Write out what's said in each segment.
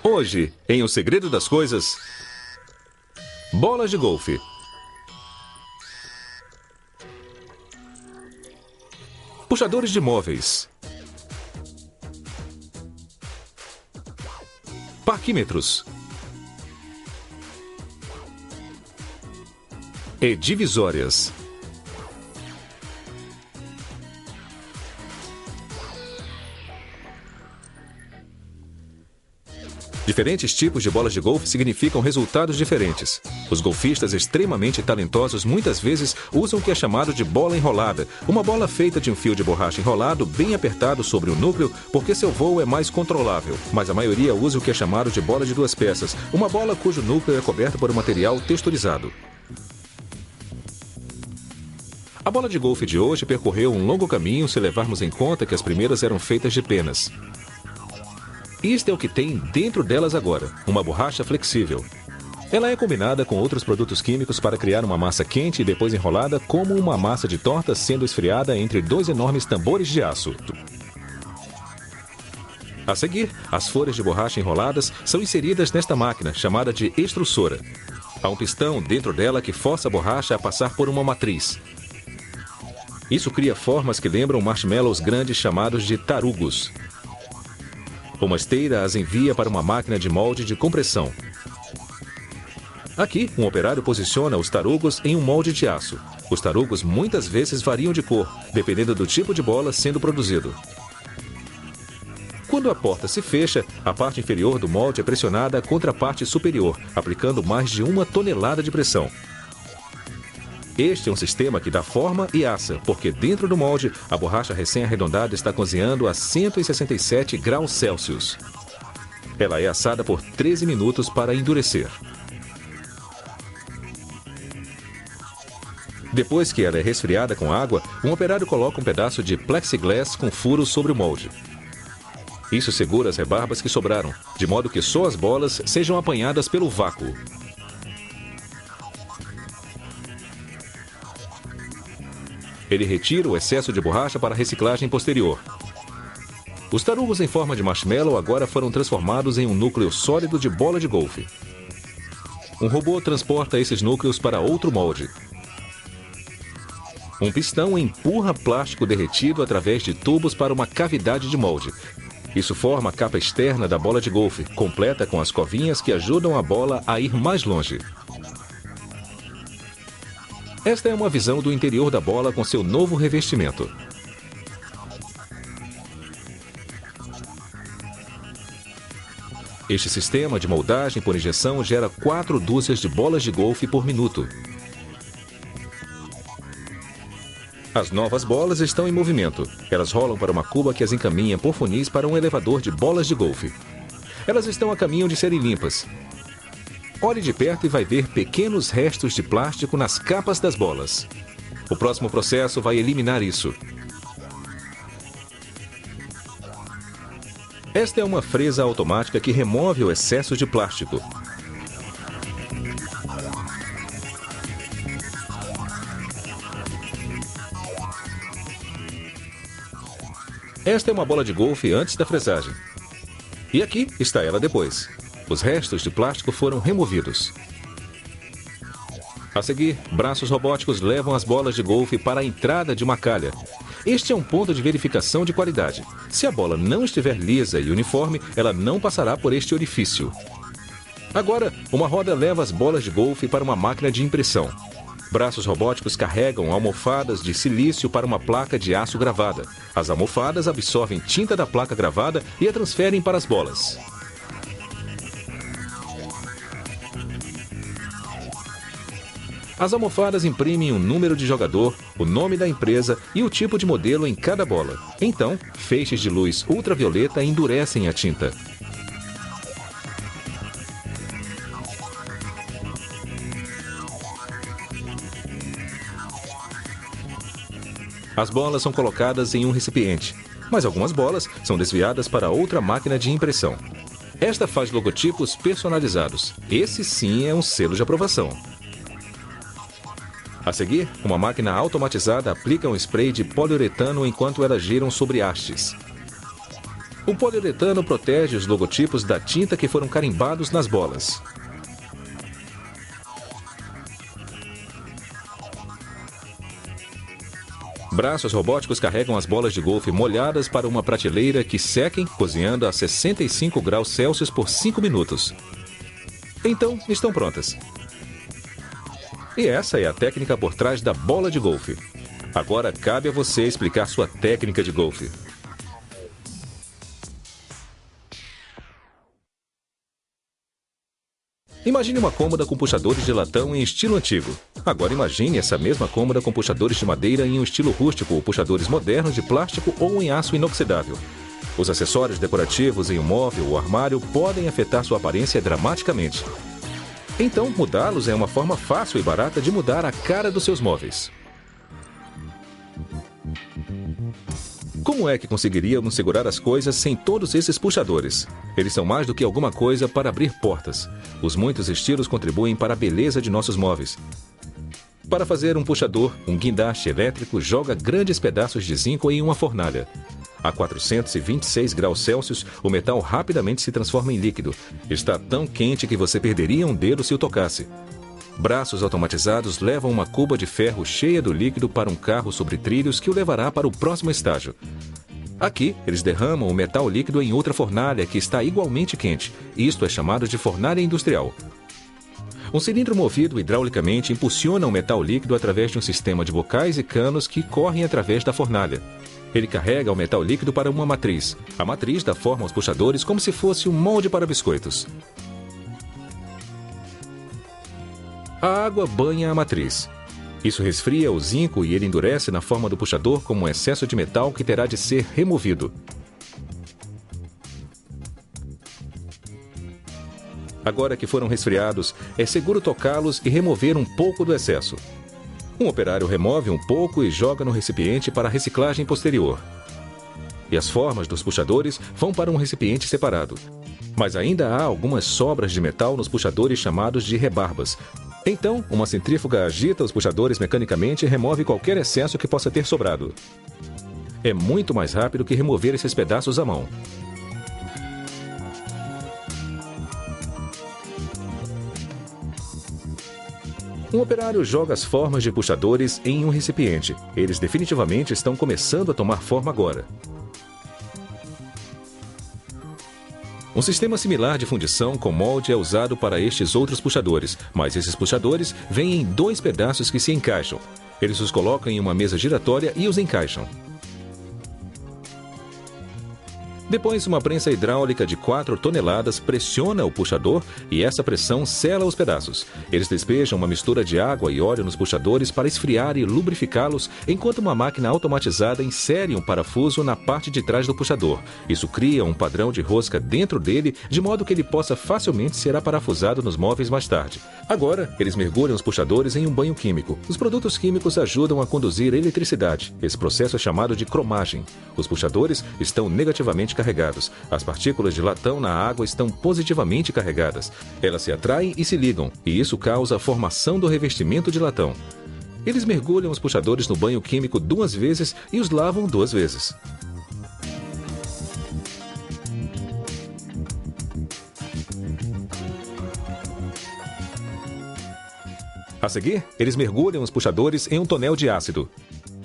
Hoje, em O Segredo das Coisas, bolas de golfe. Puxadores de móveis. Parquímetros. E divisórias. Diferentes tipos de bolas de golfe significam resultados diferentes. Os golfistas extremamente talentosos muitas vezes usam o que é chamado de bola enrolada, uma bola feita de um fio de borracha enrolado bem apertado sobre o núcleo porque seu voo é mais controlável. Mas a maioria usa o que é chamado de bola de duas peças, uma bola cujo núcleo é coberto por um material texturizado. A bola de golfe de hoje percorreu um longo caminho se levarmos em conta que as primeiras eram feitas de penas. Isto é o que tem dentro delas agora, uma borracha flexível. Ela é combinada com outros produtos químicos para criar uma massa quente e depois enrolada como uma massa de torta sendo esfriada entre dois enormes tambores de aço. A seguir, as folhas de borracha enroladas são inseridas nesta máquina, chamada de extrusora. Há um pistão dentro dela que força a borracha a passar por uma matriz. Isso cria formas que lembram marshmallows grandes chamados de tarugos. Uma esteira as envia para uma máquina de molde de compressão. Aqui, um operário posiciona os tarugos em um molde de aço. Os tarugos muitas vezes variam de cor, dependendo do tipo de bola sendo produzido. Quando a porta se fecha, a parte inferior do molde é pressionada contra a parte superior, aplicando mais de 1 tonelada de pressão. Este é um sistema que dá forma e assa, porque dentro do molde, a borracha recém-arredondada está cozinhando a 167 graus Celsius. Ela é assada por 13 minutos para endurecer. Depois que ela é resfriada com água, um operário coloca um pedaço de plexiglass com furos sobre o molde. Isso segura as rebarbas que sobraram, de modo que só as bolas sejam apanhadas pelo vácuo. Ele retira o excesso de borracha para a reciclagem posterior. Os tarugos em forma de marshmallow agora foram transformados em um núcleo sólido de bola de golfe. Um robô transporta esses núcleos para outro molde. Um pistão empurra plástico derretido através de tubos para uma cavidade de molde. Isso forma a capa externa da bola de golfe, completa com as covinhas que ajudam a bola a ir mais longe. Esta é uma visão do interior da bola com seu novo revestimento. Este sistema de moldagem por injeção gera 4 dúzias de bolas de golfe por minuto. As novas bolas estão em movimento. Elas rolam para uma cuba que as encaminha por funis para um elevador de bolas de golfe. Elas estão a caminho de serem limpas. Olhe de perto e vai ver pequenos restos de plástico nas capas das bolas. O próximo processo vai eliminar isso. Esta é uma fresa automática que remove o excesso de plástico. Esta é uma bola de golfe antes da fresagem. E aqui está ela depois. Os restos de plástico foram removidos. A seguir, braços robóticos levam as bolas de golfe para a entrada de uma calha. Este é um ponto de verificação de qualidade. Se a bola não estiver lisa e uniforme, ela não passará por este orifício. Agora, uma roda leva as bolas de golfe para uma máquina de impressão. Braços robóticos carregam almofadas de silício para uma placa de aço gravada. As almofadas absorvem tinta da placa gravada e a transferem para as bolas. As almofadas imprimem um número de jogador, o nome da empresa e o tipo de modelo em cada bola. Então, feixes de luz ultravioleta endurecem a tinta. As bolas são colocadas em um recipiente, mas algumas bolas são desviadas para outra máquina de impressão. Esta faz logotipos personalizados. Esse sim é um selo de aprovação. A seguir, uma máquina automatizada aplica um spray de poliuretano enquanto elas giram sobre hastes. O poliuretano protege os logotipos da tinta que foram carimbados nas bolas. Braços robóticos carregam as bolas de golfe molhadas para uma prateleira que sequem, cozinhando a 65 graus Celsius por 5 minutos. Então, estão prontas. E essa é a técnica por trás da bola de golfe. Agora cabe a você explicar sua técnica de golfe. Imagine uma cômoda com puxadores de latão em estilo antigo. Agora imagine essa mesma cômoda com puxadores de madeira em um estilo rústico ou puxadores modernos de plástico ou em aço inoxidável. Os acessórios decorativos em um móvel ou armário podem afetar sua aparência dramaticamente. Então, mudá-los é uma forma fácil e barata de mudar a cara dos seus móveis. Como é que conseguiríamos segurar as coisas sem todos esses puxadores? Eles são mais do que alguma coisa para abrir portas. Os muitos estilos contribuem para a beleza de nossos móveis. Para fazer um puxador, um guindaste elétrico joga grandes pedaços de zinco em uma fornalha. A 426 graus Celsius, o metal rapidamente se transforma em líquido. Está tão quente que você perderia um dedo se o tocasse. Braços automatizados levam uma cuba de ferro cheia do líquido para um carro sobre trilhos que o levará para o próximo estágio. Aqui, eles derramam o metal líquido em outra fornalha que está igualmente quente. Isto é chamado de fornalha industrial. Um cilindro movido hidraulicamente impulsiona o metal líquido através de um sistema de bocais e canos que correm através da fornalha. Ele carrega o metal líquido para uma matriz. A matriz dá forma aos puxadores como se fosse um molde para biscoitos. A água banha a matriz. Isso resfria o zinco e ele endurece na forma do puxador como um excesso de metal que terá de ser removido. Agora que foram resfriados, é seguro tocá-los e remover um pouco do excesso. Um operário remove um pouco e joga no recipiente para a reciclagem posterior. E as formas dos puxadores vão para um recipiente separado. Mas ainda há algumas sobras de metal nos puxadores chamados de rebarbas. Então, uma centrífuga agita os puxadores mecanicamente e remove qualquer excesso que possa ter sobrado. É muito mais rápido que remover esses pedaços à mão. Um operário joga as formas de puxadores em um recipiente. Eles definitivamente estão começando a tomar forma agora. Um sistema similar de fundição com molde é usado para estes outros puxadores, mas esses puxadores vêm em dois pedaços que se encaixam. Eles os colocam em uma mesa giratória e os encaixam. Depois, uma prensa hidráulica de 4 toneladas pressiona o puxador e essa pressão sela os pedaços. Eles despejam uma mistura de água e óleo nos puxadores para esfriar e lubrificá-los, enquanto uma máquina automatizada insere um parafuso na parte de trás do puxador. Isso cria um padrão de rosca dentro dele, de modo que ele possa facilmente ser aparafusado nos móveis mais tarde. Agora, eles mergulham os puxadores em um banho químico. Os produtos químicos ajudam a conduzir eletricidade. Esse processo é chamado de cromagem. Os puxadores estão negativamente carregados. As partículas de latão na água estão positivamente carregadas. Elas se atraem e se ligam, e isso causa a formação do revestimento de latão. Eles mergulham os puxadores no banho químico 2 vezes e os lavam 2 vezes. A seguir, eles mergulham os puxadores em um tonel de ácido.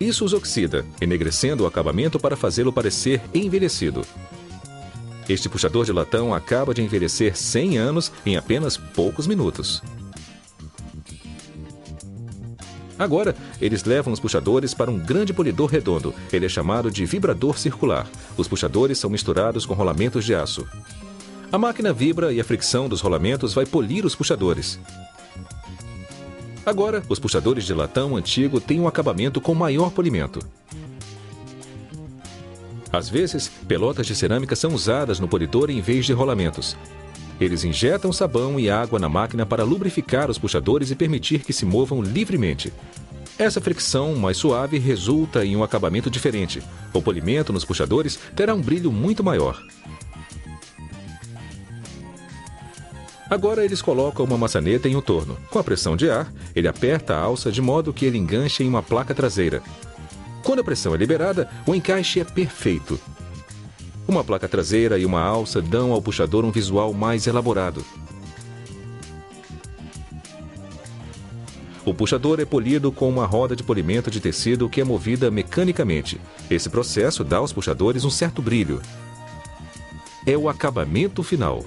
Isso os oxida, enegrecendo o acabamento para fazê-lo parecer envelhecido. Este puxador de latão acaba de envelhecer 100 anos em apenas poucos minutos. Agora, eles levam os puxadores para um grande polidor redondo. Ele é chamado de vibrador circular. Os puxadores são misturados com rolamentos de aço. A máquina vibra e a fricção dos rolamentos vai polir os puxadores. Agora, os puxadores de latão antigo têm um acabamento com maior polimento. Às vezes, pelotas de cerâmica são usadas no polidor em vez de rolamentos. Eles injetam sabão e água na máquina para lubrificar os puxadores e permitir que se movam livremente. Essa fricção mais suave resulta em um acabamento diferente. O polimento nos puxadores terá um brilho muito maior. Agora eles colocam uma maçaneta em um torno. Com a pressão de ar, ele aperta a alça de modo que ele enganche em uma placa traseira. Quando a pressão é liberada, o encaixe é perfeito. Uma placa traseira e uma alça dão ao puxador um visual mais elaborado. O puxador é polido com uma roda de polimento de tecido que é movida mecanicamente. Esse processo dá aos puxadores um certo brilho. É o acabamento final.